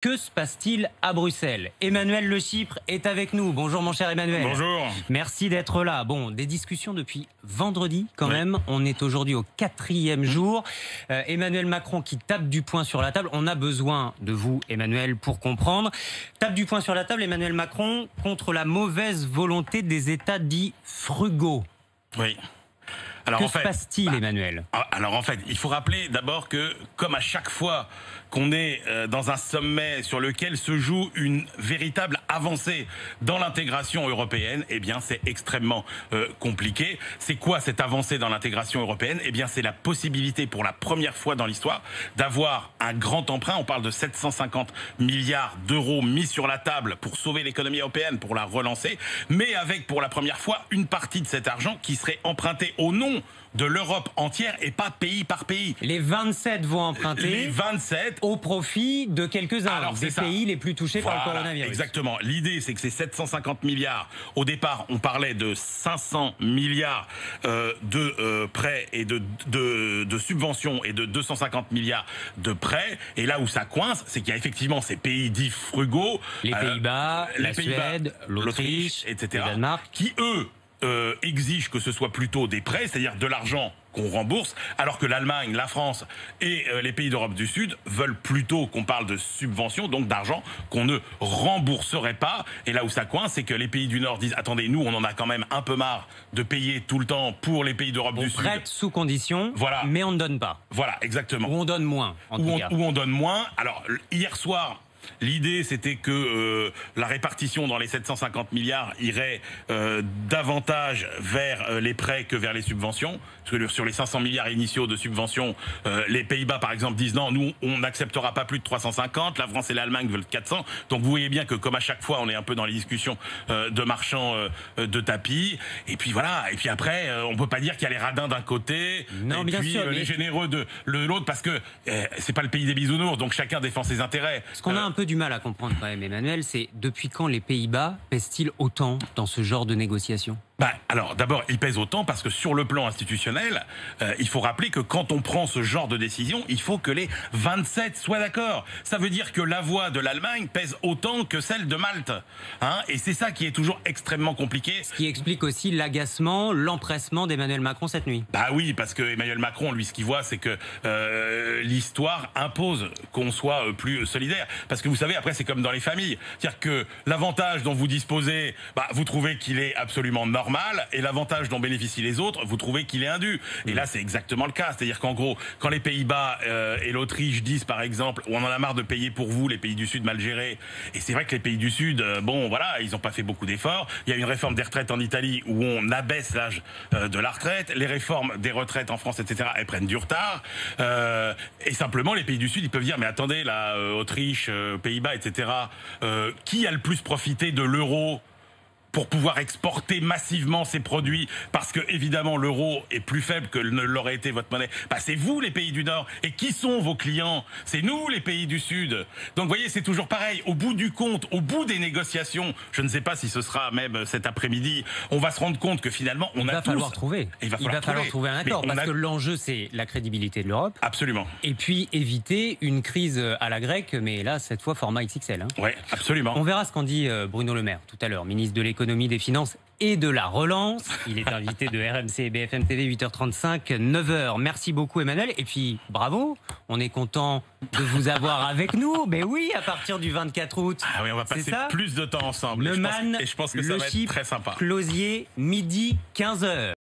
Que se passe-t-il à Bruxelles? Emmanuel Le Chypre est avec nous. Bonjour mon cher Emmanuel. Bonjour. Merci d'être là. Bon, des discussions depuis vendredi quand même. On est aujourd'hui au 4e jour. Emmanuel Macron qui tape du poing sur la table. On a besoin de vous, Emmanuel, pour comprendre. Tape du poing sur la table, Emmanuel Macron, contre la mauvaise volonté des États dits frugaux. Oui. Alors, que se passe-t-il, Emmanuel? Alors en fait, il faut rappeler d'abord que, comme à chaque fois qu'on est dans un sommet sur lequel se joue une véritable avancée dans l'intégration européenne, eh bien c'est extrêmement compliqué. C'est quoi cette avancée dans l'intégration européenne? Eh bien c'est la possibilité pour la première fois dans l'histoire d'avoir un grand emprunt. On parle de 750 milliards d'euros mis sur la table pour sauver l'économie européenne, pour la relancer, mais avec pour la première fois une partie de cet argent qui serait emprunté au nom de l'Europe entière et pas pays par pays. Les 27 vont emprunter. Les 27 au profit de quelques-uns des pays les plus touchés par le coronavirus. Exactement. L'idée, c'est que ces 750 milliards, au départ, on parlait de 500 milliards de prêts et de subventions et de 250 milliards de prêts. Et là où ça coince, c'est qu'il y a effectivement ces pays dits frugaux. Les Pays-Bas, la Suède, l'Autriche, etc. le Danemark. Qui, eux, exigent que ce soit plutôt des prêts, c'est-à-dire de l'argent qu'on rembourse, alors que l'Allemagne, la France et les pays d'Europe du Sud veulent plutôt qu'on parle de subventions, donc d'argent qu'on ne rembourserait pas. Et là où ça coince, c'est que les pays du Nord disent « Attendez, nous, on en a quand même un peu marre de payer tout le temps pour les pays d'Europe du Sud. » On prête sous condition, voilà. Mais on ne donne pas. Voilà, exactement. Ou on donne moins, en tout cas. Ou on donne moins. Alors, hier soir, l'idée, c'était que la répartition dans les 750 milliards irait davantage vers les prêts que vers les subventions. Parce que sur les 500 milliards initiaux de subventions, les Pays-Bas, par exemple, disent non, nous, on n'acceptera pas plus de 350. La France et l'Allemagne veulent 400. Donc, vous voyez bien que, comme à chaque fois, on est un peu dans les discussions de marchands de tapis. Et puis, voilà. Et puis après, on peut pas dire qu'il y a les radins d'un côté, non, et bien puis sûr, les généreux de l'autre, parce que c'est pas le pays des bisounours, donc chacun défend ses intérêts. Ce qu'on a un peu du mal à comprendre quand même, Emmanuel, c'est depuis quand les Pays-Bas pèsent-ils autant dans ce genre de négociations? Alors, d'abord, ils pèsent autant parce que sur le plan institutionnel, il faut rappeler que quand on prend ce genre de décision, il faut que les 27 soient d'accord. Ça veut dire que la voix de l'Allemagne pèse autant que celle de Malte. Hein, et c'est ça qui est toujours extrêmement compliqué. Ce qui explique aussi l'agacement, l'empressement d'Emmanuel Macron cette nuit. Oui, parce que Emmanuel Macron, lui, ce qu'il voit, c'est que l'histoire impose qu'on soit plus solidaire. Parce que vous savez, après, c'est comme dans les familles. C'est-à-dire que l'avantage dont vous disposez, vous trouvez qu'il est absolument normal, et l'avantage dont bénéficient les autres, vous trouvez qu'il est indu. Et là, c'est exactement le cas. C'est-à-dire qu'en gros, quand les Pays-Bas et l'Autriche disent, par exemple, on en a marre de payer pour vous, les pays du Sud mal gérés, et c'est vrai que les pays du Sud, ils n'ont pas fait beaucoup d'efforts. Il y a une réforme des retraites en Italie où on abaisse l'âge de la retraite. Les réformes des retraites en France, etc., elles prennent du retard. Et simplement, les pays du Sud, ils peuvent dire, mais attendez, là, Autriche, Pays-Bas, etc., qui a le plus profité de l'euro pour pouvoir exporter massivement ces produits, parce que évidemment l'euro est plus faible que ne l'aurait été votre monnaie. C'est vous les pays du Nord. Et qui sont vos clients? C'est nous les pays du Sud. Donc vous voyez, c'est toujours pareil. Au bout du compte, au bout des négociations, je ne sais pas si ce sera même cet après-midi, on va se rendre compte que finalement il va falloir trouver un accord, parce que l'enjeu c'est la crédibilité de l'Europe. Absolument. Et puis éviter une crise à la grecque, mais là cette fois format XXL. Oui, absolument. On verra ce qu'en dit Bruno Le Maire tout à l'heure, ministre de l'économie, des finances et de la relance. Il est invité de RMC et BFM TV, 8h35, 9h. Merci beaucoup Emmanuel. Et puis bravo, on est content de vous avoir avec nous. Mais oui, à partir du 24 août. Oui, on va passer plus de temps ensemble. Le Man, et je pense que ça va être très sympa. Closier, midi 15h.